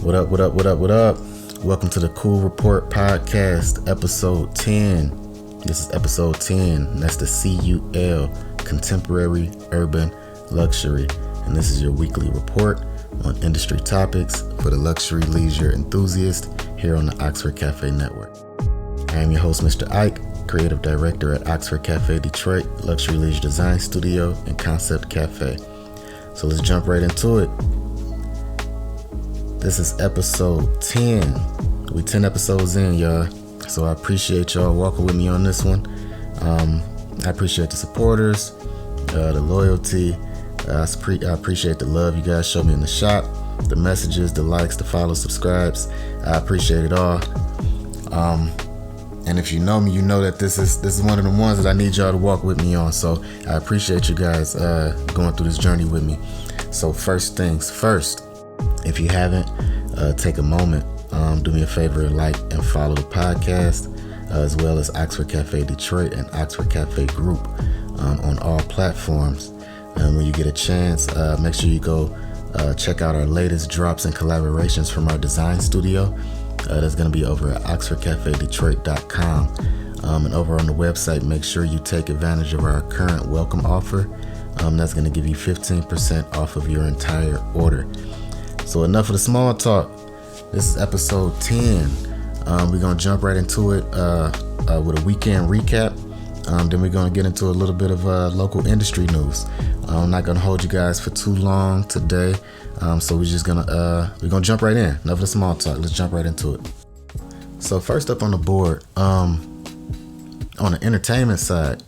What up? Welcome to the CUL Report Podcast, episode 10. This is episode 10, and that's the CUL, Contemporary Urban Luxury. And this is your weekly report on industry topics for the luxury leisure enthusiast here on the Oxford Cafe Network. I am your host, Mr. Ike, creative director at Oxford Cafe Detroit, luxury leisure design studio and concept cafe. So let's jump right into it. This is episode 10. We 10 episodes in, y'all. So I appreciate y'all walking with me on this one. I appreciate the supporters, the loyalty. I appreciate the love you guys show me in the shop, the messages, the likes, the follows, subscribes. I appreciate it all. And if you know me, you know that this is one of the ones that I need y'all to walk with me on. So I appreciate you guys going through this journey with me. So first things first, if you haven't, take a moment, do me a favor, like and follow the podcast, as well as Oxford Cafe Detroit and Oxford Cafe Group on all platforms. And when you get a chance, make sure you go check out our latest drops and collaborations from our design studio. That's going to be over at oxfordcafedetroit.com. And over on the website, make sure you take advantage of our current welcome offer. That's going to give you 15% off of your entire order. So enough of the small talk. This is episode 10. We're going to jump right into it with a weekend recap. Then we're going to get into a little bit of local industry news. I'm not going to hold you guys for too long today. So we're gonna jump right in. Enough of the small talk. Let's jump right into it. So first up on the board, on the entertainment side,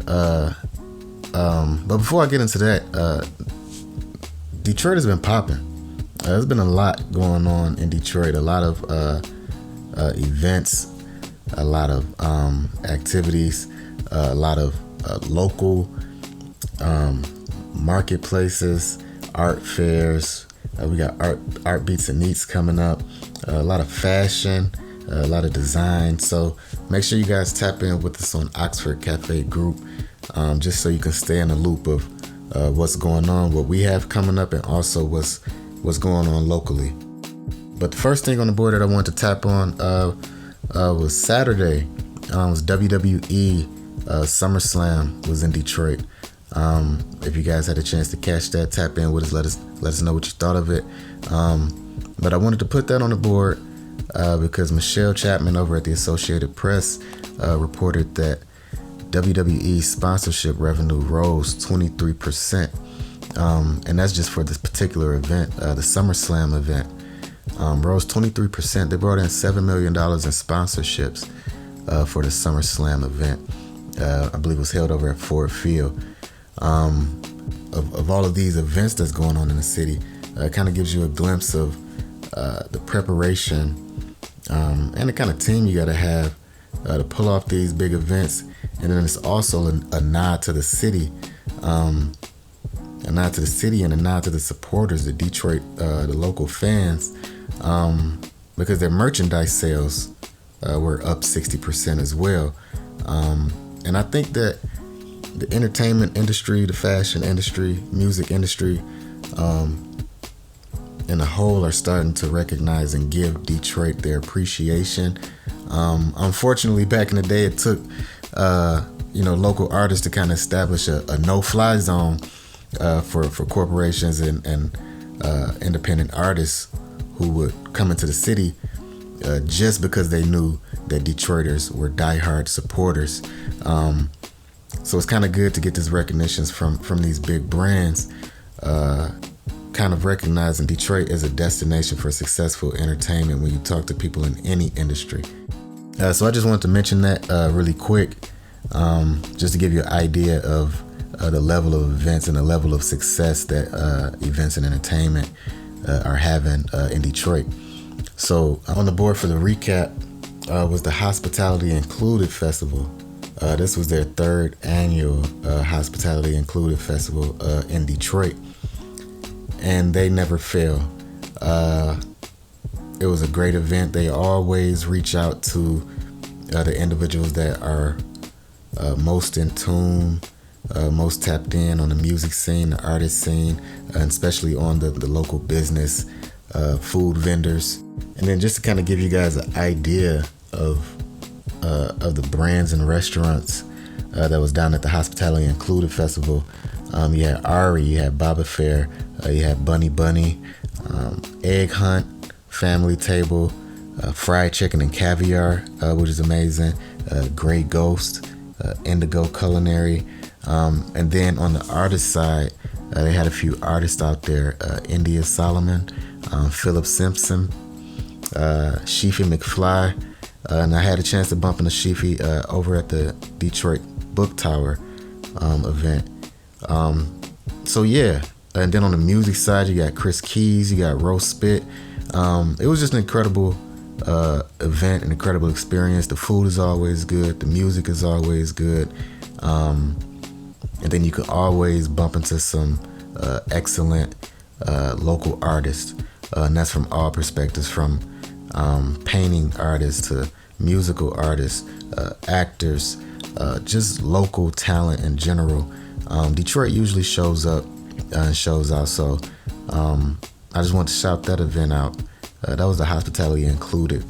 but before I get into that, Detroit has been popping. There's been a lot going on in Detroit. A lot of events, a lot of activities, a lot of local marketplaces, art fairs. We got art beats and eats coming up. A lot of fashion, a lot of design. So make sure you guys tap in with us on Oxford Cafe Group, just so you can stay in the loop of what's going on, what we have coming up, and also what's going on locally. But the first thing on the board that I wanted to tap on was Saturday. Was WWE SummerSlam was in Detroit. If you guys had a chance to catch that, tap in with us. Let us know what you thought of it. But I wanted to put that on the board because Michelle Chapman over at the Associated Press reported that WWE sponsorship revenue rose 23%. And that's just for this particular event, the SummerSlam event. Rose 23%. They brought in $7 million in sponsorships for the SummerSlam event. I believe it was held over at Ford Field. Of all of these events that's going on in the city, it kind of gives you a glimpse of the preparation and the kind of team you got to have to pull off these big events. And then it's also a nod to the city, and a nod to the supporters, the Detroit, the local fans, because their merchandise sales were up 60% as well. And I think that the entertainment industry, the fashion industry, music industry, in a whole are starting to recognize and give Detroit their appreciation. Unfortunately, back in the day, it took local artists to kind of establish a no-fly zone for corporations and independent artists who would come into the city just because they knew that Detroiters were diehard supporters. So it's kind of good to get this recognition from these big brands, kind of recognizing Detroit as a destination for successful entertainment when you talk to people in any industry. So I just wanted to mention that really quick, just to give you an idea of the level of events and the level of success that events and entertainment are having in Detroit. So on the board for the recap was the Hospitality Included Festival. This was their third annual Hospitality Included Festival in Detroit, and they never fail. It was a great event. They always reach out to the individuals that are most in tune, most tapped in on the music scene, the artist scene, and especially on the local business food vendors. And then just to kind of give you guys an idea of the brands and restaurants that was down at the Hospitality Included Festival. You had Ari, you had Baba Fair, you had Bunny Bunny, Egg Hunt, Family Table, Fried Chicken and Caviar, which is amazing, Grey Ghost, Indigo Culinary. And then on the artist side, they had a few artists out there, India Solomon, Philip Simpson, Sheefy McFly, and I had a chance to bump into Sheefy over at the Detroit Book Tower event. So yeah, and then on the music side, you got Chris Keys, you got Rose Spit. It was just an incredible event, an incredible experience. The food is always good, the music is always good, and then you can always bump into some excellent local artists, and that's from all perspectives, from painting artists to musical artists, actors, just local talent in general. Detroit usually shows up and shows out, so I just want to shout that event out. That was the Hospitality Included.